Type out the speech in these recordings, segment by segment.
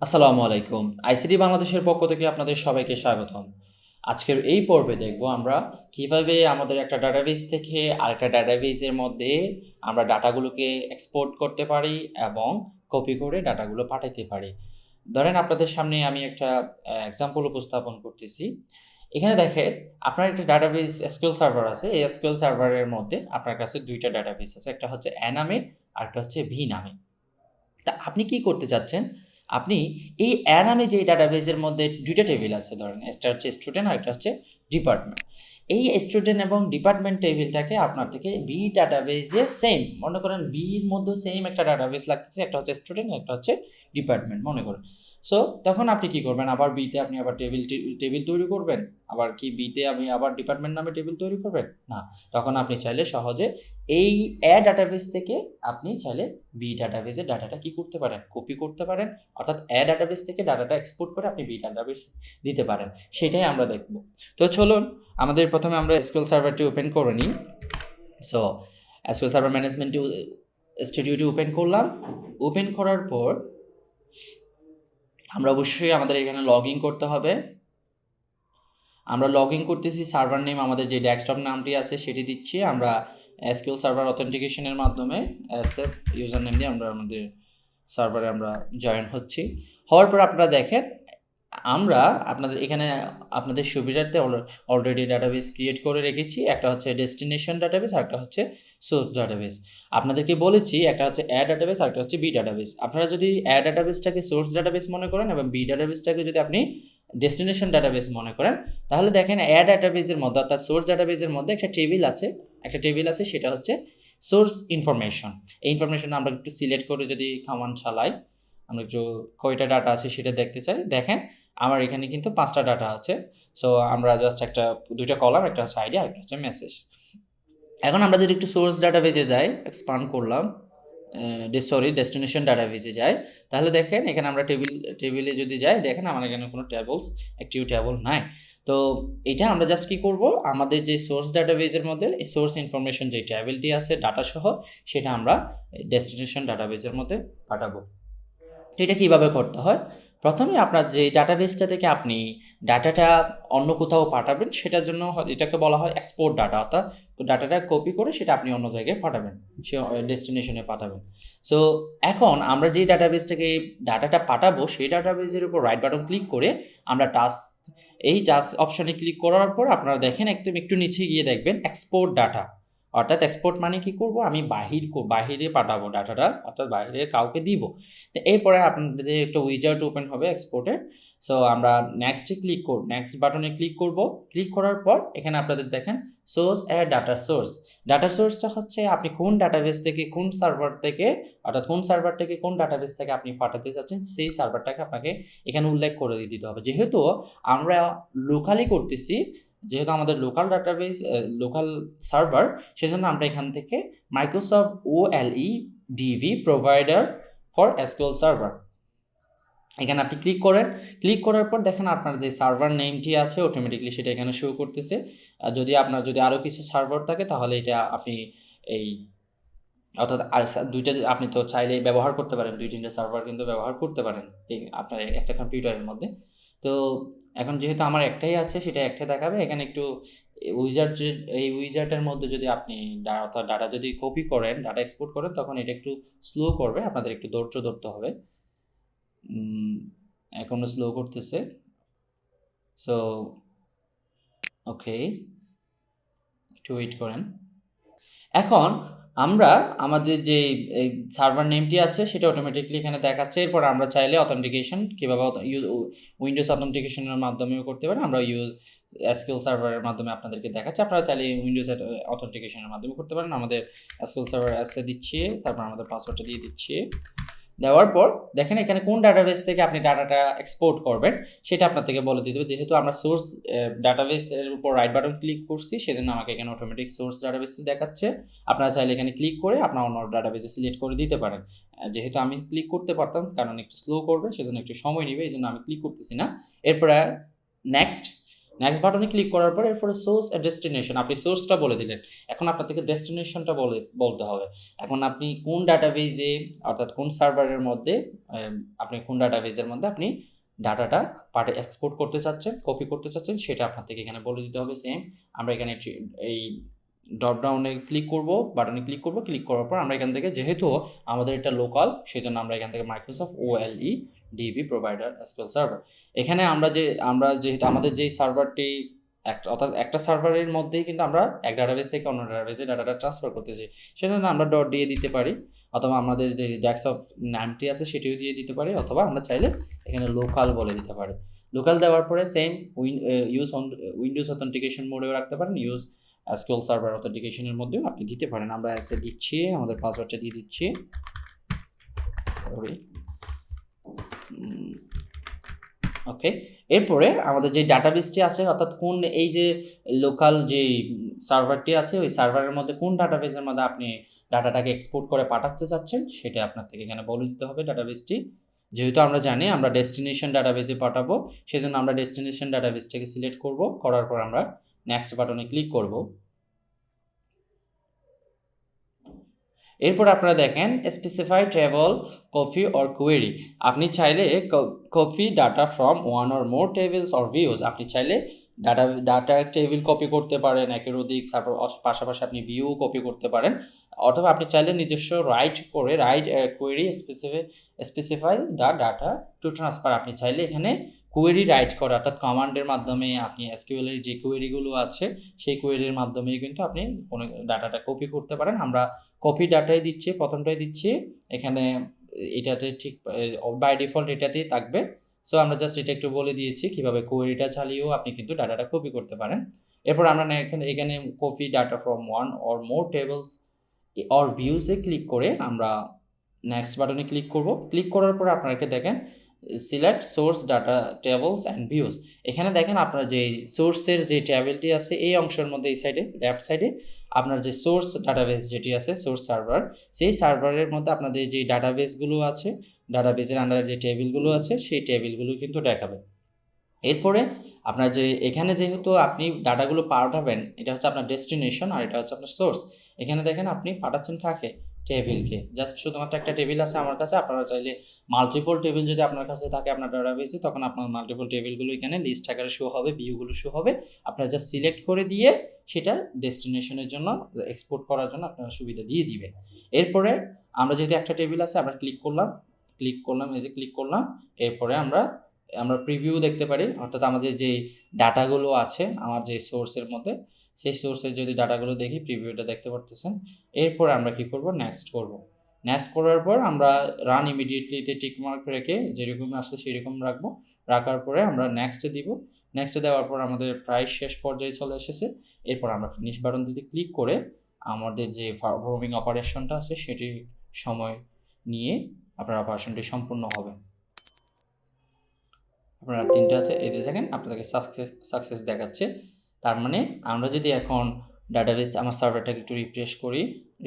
আসসালামু আলাইকুম। আইসিটি বাংলাদেশের পক্ষ থেকে আপনাদের সবাইকে স্বাগতম। আজকের এই পর্বে দেখব আমরা কিভাবে আমাদের একটা ডাটাবেস থেকে আরেকটা ডাটাবেসের মধ্যে আমরা ডাটাগুলোকে এক্সপোর্ট করতে পারি এবং কপি করে ডাটাগুলো পাঠাতে পারি। ধরেন আপনাদের সামনে আমি একটা এক্সাম্পল উপস্থাপন করতেছি। এখানে দেখেন আপনার একটা ডাটাবেস SQL সার্ভার আছে। এই SQL সার্ভারের মধ্যে আপনার কাছে ২ টা ডাটাবেস আছে। একটা হচ্ছে A নামে, আরেকটা হচ্ছে V নামে। তা আপনি কি করতে চাচ্ছেন? আপনি এই A নামে যেই ডাটাবেসের মধ্যে ২ টা টেবিল আছে ধরেন, একটা হচ্ছে স্টুডেন্ট আরেকটা হচ্ছে ডিপার্টমেন্ট। এই স্টুডেন্ট এবং ডিপার্টমেন্ট টেবিলটাকে আপনার থেকে B ডাটাবেসে সেম মনে করেন B এর মধ্যেও সেম একটা ডাটাবেস লাগতেছে, একটা হচ্ছে স্টুডেন্ট, একটা হচ্ছে ডিপার্টমেন্ট মনে করেন। সো তখন আপনি কি করবেন? আবার B তে আপনি আবার টেবিল তৈরি করবেন? আবার কি B তে আপনি আবার ডিপার্টমেন্ট নামে টেবিল তৈরি করবেন? না। তখন আপনি চাইলে সহজে এই A ডাটাবেস থেকে আপনি চাইলে B ডাটাবেসের ডাটাটা কি করতে পারেন? কপি করতে পারেন। অর্থাৎ A ডাটাবেস থেকে ডাটাটা এক্সপোর্ট করে আপনি B ডাটাবেস দিতে পারেন। সেটাই আমরা দেখব। তো চলুন আমাদের প্রথমে আমরা SQL সার্ভারটি ওপেন করে নিই। সো SQL সার্ভার ম্যানেজমেন্ট স্টুডিওটি ওপেন করলাম। ওপেন করার পর আমরা অবশ্যই আমাদের এখানে লগইন করতে হবে। আমরা লগইন করতেছি, সার্ভার নেম আমাদের যে ডেস্কটপ নামটি আছে সেটি দিচ্ছি। আমরা SQL সার্ভার অথেন্টিকেশনের মাধ্যমে SF ইউজার নেম দিয়ে আমরা আমাদের সার্ভারে আমরা জয়েন হচ্ছি। হওয়ার পর আপনারা দেখেন আমরা আপনাদের এখানে আপনাদের সুবিধার্থে অলরেডি ডাটাবেস ক্রিয়েট করে রেখেছি। একটা হচ্ছে ডেস্টিনেশন ডাটাবেস আর একটা হচ্ছে সোর্স ডাটাবেস। আপনাদেরকে বলেছি একটা হচ্ছে A ডাটাবেস আর একটা হচ্ছে B ডাটাবেস। আপনারা যদি A ডাটাবেসটাকে সোর্স ডাটাবেস মনে করেন এবং B ডাটাবেসটাকে যদি আপনি ডেস্টিনেশন ডাটাবেস মনে করেন, তাহলে দেখেন A ডাটাবেসের মধ্যে অর্থাৎ সোর্স ডাটাবেসের মধ্যে একটা টেবিল আছে সেটা হচ্ছে সোর্স ইনফরমেশন। এই ইনফরমেশন আমরা একটু সিলেক্ট করে যদি কমান্ড চালাই, আমরা একটু কয়টা ডাটা আছে সেটা দেখতে চাই। দেখেন আমার এখানে কিন্তু 5টা ডাটা আছে। সো আমরা জাস্ট দুইটা কলাম, একটা হচ্ছে আইডি আর একটা হচ্ছে মেসেজ। এখন আমরা যদি একটু সোর্স ডাটাবেসে যাই, এক্সপান্ড করলাম, ডেস্টিনেশন ডাটাবেসে যাই, তাহলে দেখেন এখানে আমরা টেবিলে যদি যাই, দেখেন আমার এখানে কোনো একটিও টেবল নাই। তো এটা আমরা জাস্ট কি করব, আমাদের যে সোর্স ডাটাবেসের মধ্যে এই সোর্স ইনফরমেশন যে টেবিলটি আছে ডাটা সহ, সেটা আমরা ডেস্টিনেশন ডাটাবেসের মধ্যে পাঠাবো। তো এটা কীভাবে করতে হয়? প্রথমে আপনার যে ডাটাবেসটা থেকে আপনি ডাটাটা অন্য কোথাও পাঠাবেন, সেটার জন্য এটাকে বলা হয় এক্সপোর্ট ডাটা। অর্থাৎ ডাটাটা কপি করে সেটা আপনি অন্য জায়গায় পাঠাবেন, সে ডেস্টিনেশনে পাঠাবেন। সো এখন আমরা যেই ডাটাবেস থেকে ডাটাটা পাঠাবো, সেই ডাটাবেসের উপর রাইট বাটন ক্লিক করে আমরা টাস্ক অপশনে ক্লিক করার পর আপনারা দেখেন একটু নিচে গিয়ে দেখবেন এক্সপোর্ট ডাটা। অর্থাৎ এক্সপোর্ট মানে কি করব, আমি বাহিরে পাঠাবো ডাটাটা, অর্থাৎ বাইরে কাউকে দিব। তো এরপরে আপনাদের একটা উইজার্ড ওপেন হবে এক্সপোর্টের। সো আমরা নেক্সট বাটনে ক্লিক করব। ক্লিক করার পর এখানে আপনাদের দেখেন সোর্স ডাটা সোর্সটা হচ্ছে আপনি কোন ডাটাবেস থেকে কোন সার্ভার থেকে, অর্থাৎ কোন সার্ভার থেকে কোন ডাটাবেস থেকে আপনি পাঠাতে চাচ্ছেন সেই সার্ভারটাকে আপনাকে এখানে উল্লেখ করে দিতে হবে। যেহেতু আমরা লোকালি করতেছি, যেহেতু আমাদের লোকাল সার্ভার, সেজন্য আমরা এখান থেকে Microsoft OLEDV provider for SQL server এখানে আপনি ক্লিক করার পর দেখেন আপনার যে সার্ভার নেমটি আছে অটোমেটিকলি সেটা এখানে শো করতেছে। যদি আরও কিছু সার্ভার থাকে তাহলে এটা আপনি এই অর্থাৎ আর দুইটা আপনি তো চাইলে ব্যবহার করতে পারেন, 2-3টা সার্ভার কিন্তু ব্যবহার করতে পারেন এই আপনার একটা কম্পিউটারের মধ্যে। তো এখন যেহেতু আমার একটাই আছে, সেটা একটা দেখাবে। এখানে একটু এই উইজার্ডের মধ্যে যদি আপনি অর্থাৎ ডাটা যদি কপি করেন, ডাটা এক্সপোর্ট করেন, তখন এটা একটু স্লো করবে, আপনাদের একটু ধৈর্য ধরতে হবে। এখনও স্লো করতেছে। সো ওকে, একটু ওয়েট করেন। এখন আমরা আমাদের যে এই সার্ভার নেমটি আছে সেটা অটোমেটিকলি এখানে দেখাচ্ছে। এরপর আমরা চাইলে অথেন্টিকেশন কীভাবে উইন্ডোজ অথেন্টিকেশনের মাধ্যমেও করতে পারি। আমরা SQL সার্ভারের মাধ্যমে আপনাদেরকে দেখাচ্ছি। আপনারা চাইলে উইন্ডোজ অথেন্টিকেশনের মাধ্যমে করতে পারেন। আমাদের SQL সার্ভার অ্যাসে দিচ্ছি, তারপর আমাদের পাসওয়ার্ডটা দিয়ে দিচ্ছি। দেওয়ার পর দেখেন এখানে কোন ডাটাবেস থেকে আপনি ডাটাটা এক্সপোর্ট করবেন সেটা আপনার থেকে বলে দিতে হবে। যেহেতু আমরা সোর্স ডাটাবেসের উপর রাইট বাটন ক্লিক করছি, সেজন্য আমাকে এখানে অটোমেটিক সোর্স ডাটাবেস দেখাচ্ছে। আপনারা চাইলে এখানে ক্লিক করে আপনার অন্য ডাটাবেসে সিলেক্ট করে দিতে পারেন। যেহেতু আমি ক্লিক করতে পারতাম, কারণ একটু স্লো করবে, সেজন্য একটু সময় নেবে, এই জন্য আমি ক্লিক করতেছি না। এরপরে নেক্সট বাটনে ক্লিক করার পর এরপরে সোর্স এ ডেস্টিনেশন, আপনি সোর্সটা বলে দিলেন, এখন আপনার থেকে ডেস্টিনেশনটা বলতে হবে। এখন আপনি কোন ডাটাবেজে অর্থাৎ কোন সার্ভারের মধ্যে আপনি কোন ডাটাবেজের মধ্যে আপনি ডাটাটা পার্টে এক্সপোর্ট করতে চাচ্ছেন, কপি করতে চাচ্ছেন, সেটা আপনার থেকে এখানে বলে দিতে হবে। সেম আমরা এখানে এই ড্রপডাউনে ক্লিক করব, বাটনে ক্লিক করব, ক্লিক করার পর আমরা এখান থেকে, যেহেতু আমাদের এটা লোকাল, সেজন্য আমরা এখান থেকে Microsoft ওএলই DB provider SQL server, এখানে আমরা যেহেতু আমাদের যেই সার্ভারটি অর্থাৎ একটা সার্ভারের মধ্যেই কিন্তু আমরা এক ডাটাবেস থেকে অন্য ডাটাবেসে ডাটাটা ট্রান্সফার করতেছি, সেজন্য আমরা ডট দিয়ে দিতে পারি, অথবা আমাদের যে ডেস্কটপ নামটি আছে সেটিও দিয়ে দিতে পারি, অথবা আমরা চাইলে এখানে লোকাল বলে দিতে পারি। লোকাল দেওয়ার পরে সেম উইন্ডোজ অথেন্টিকেশন মোডেও রাখতে পারেন, ইউজ SQL সার্ভার অথেন্টিকেশনের মধ্যেও আপনি দিতে পারেন। আমরা এসে দিচ্ছি, আমাদের পাসওয়ার্ডটা দিয়ে দিচ্ছি, সরি, ওকে। এরপরে আমাদের যে ডাটাবেসটি আছে, অর্থাৎ কোন এই যে লোকাল যে সার্ভারটি আছে ওই সার্ভারের মধ্যে কোন ডাটাবেসের মধ্যে আপনি ডাটাটাকে এক্সপোর্ট করে পাঠাতে চাচ্ছেন সেটা আপনার থেকে এখানে বলে দিতে হবে। ডাটাবেসটি যেহেতু আমরা জানি আমরা ডেস্টিনেশন ডাটাবেসে পাঠাবো, সেজন্য আমরা ডেস্টিনেশন ডাটাবেসটাকে সিলেক্ট করব, করার পর আমরা নেক্সট বাটনে ক্লিক করব। এরপর আপনারা দেখেন specify table copy or query, আপনি চাইলে copy data from one or more tables or views, আপনি চাইলে ডাটা টেবিল কপি করতে পারেন একের অধিক, তারপর পাশাপাশি আপনি ভিউ কপি করতে পারেন, অথবা আপনি চাইলে নিজস্ব right query specify the data to transfer, আপনি চাইলে এখানে কোয়েরি রাইট করা অর্থাৎ কমান্ডের মাধ্যমে আপনি এসকিউএল এর যে কোয়েরিগুলো আছে সেই কোয়েরির মাধ্যমেই কিন্তু আপনি কোনো ডাটাটা কপি করতে পারেন। আমরা কপি ডাটাই দিচ্ছি, প্রথমটাই দিচ্ছি, এখানে এটাতে ঠিক বাই ডিফল্ট এটাতেই থাকবে। সো আমরা জাস্ট এটা একটু বলে দিয়েছি কীভাবে কোয়েরিটা চালিয়েও আপনি কিন্তু ডাটাটা কপি করতে পারেন। এরপর আমরা এখানে copy data from one or more tables or ভিউসে ক্লিক করে আমরা নেক্সট বাটনে ক্লিক করব। ক্লিক করার পর আপনাকে দেখেন select source data tables and views, এখানে দেখেন আপনার যে সোর্সের যে টেবিলটি আছে এই অংশের মধ্যে এই সাইডে লেফট সাইডে আপনার যে সোর্স ডাটাবেস যেটি আছে সোর্স সার্ভার, সেই সার্ভারের মধ্যে আপনাদের যে ডাটাবেসগুলো আছে, ডাটাবেসের আন্ডারে যে টেবিলগুলো আছে সেই টেবিলগুলো কিন্তু দেখাবে। এরপরে আপনার যে এখানে যেহেতু আপনি ডাটাগুলো পাঠাবেন, এটা হচ্ছে আপনার ডেস্টিনেশন আর এটা হচ্ছে আপনার সোর্স, এখানে দেখেন আপনি পাঠাচ্ছেন কাকে, টেবিলকে, জাস্ট শুধুমাত্র একটা টেবিল আছে আমার কাছে, আপনারা চাইলে মাল্টিপল টেবিল যদি আপনার কাছে থাকে আপনার ডাটাবেসে, তখন আপনার মাল্টিপল টেবিলগুলো এখানে লিস্ট আকারে শো হবে, ভিউগুলো শো হবে, আপনারা জাস্ট সিলেক্ট করে দিয়ে সেটা ডেস্টিনেশনের জন্য এক্সপোর্ট করার জন্য আপনারা সুবিধা দিয়ে দিবেন। এরপরে আমরা যেহেতু একটা টেবিল আছে আমরা ক্লিক করলাম, এই যে ক্লিক করলাম, এরপরে আমরা প্রিভিউ দেখতে পারি, অর্থাৎ আমাদের যে ডাটাগুলো আছে আমার যে সোর্সের মধ্যে সেই সোর্সের যদি ডাটাগুলো দেখি প্রিভিউটা দেখতে পারতেছেন। এরপর আমরা কি করব, নেক্সট করব। নেক্সট করার পর আমরা রান ইমিডিয়েটলিতে টিকমার্ক রেখে যেরকম আসলে সেরকম রাখবো, রাখার পরে আমরা নেক্সটে দিব। নেক্সটে দেওয়ার পর আমাদের প্রায় শেষ পর্যায়ে চলে এসেছে। এরপর আমরা ফিনিশ বাটন দিতে ক্লিক করে আমাদের যে পারফর্মিং অপারেশনটা আছে সেটি সময় নিয়ে আপনার অপারেশনটি সম্পূর্ণ হবে। আপনারা তিনটা আছে এই যে দেখেন আপনাদেরকে সাকসেস দেখাচ্ছে। তার মানে আমরা যদি এখন ডাটাবেস আমার সার্ভারটাকে একটু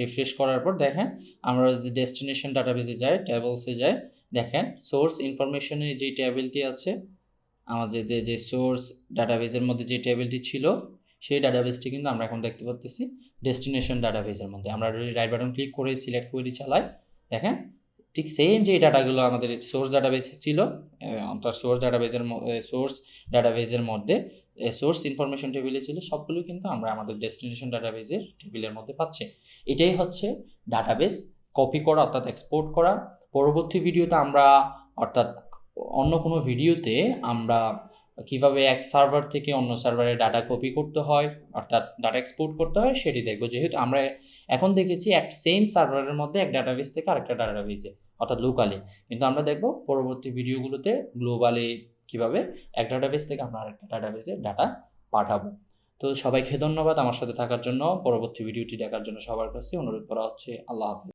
রিফ্রেশ করার পর দেখেন আমরা যদি ডেস্টিনেশন ডাটাবেসে যাই, টেবলসে যাই, দেখেন সোর্স ইনফরমেশনের যে টেবিলটি আছে আমাদের যে সোর্স ডাটাবেসের মধ্যে যে টেবিলটি ছিল সেই ডাটাবেসটি কিন্তু আমরা এখন দেখতে পাচ্ছি ডেস্টিনেশন ডাটাবেসের মধ্যে। আমরা রাইট বাটন ক্লিক করে সিলেক্ট করে চালাই, দেখেন ঠিক সেম যে ডাটাগুলো আমাদের সোর্স ডাটাবেসে ছিল, অর্থাৎ সোর্স ডাটাবেসের মধ্যে সোর্স ইনফরমেশন টেবিলে ছিল সবগুলো কিন্তু আমরা আমাদের ডেস্টিনেশন ডাটাবেসের টেবিলের মধ্যে পাচ্ছি। এটাই হচ্ছে ডাটাবেস কপি করা অর্থাৎ এক্সপোর্ট করা। পরবর্তী ভিডিওতে আমরা অর্থাৎ অন্য কোনো ভিডিওতে আমরা কিভাবে এক সার্ভার থেকে অন্য সার্ভারে ডাটা কপি করতে হয় অর্থাৎ ডাটা এক্সপোর্ট করতে হয় সেটি দেখব। যেহেতু আমরা এখন দেখেছি একটা সেম সার্ভারের মধ্যে এক ডাটাবেস থেকে আরেকটা ডাটাবেসে অর্থাৎ লোকালি, কিন্তু আমরা দেখব পরবর্তী ভিডিওগুলোতে গ্লোবালি কিভাবে এক ডাটাবেস থেকে আমরা আরেকটা ডাটাবেসে ডাটা পাঠাবো। তো সবাইকে ধন্যবাদ আমার সাথে থাকার জন্য। পরবর্তী ভিডিওটি দেখার জন্য সবার কাছে অনুরোধ করা হচ্ছে। আল্লাহ হাফেজ।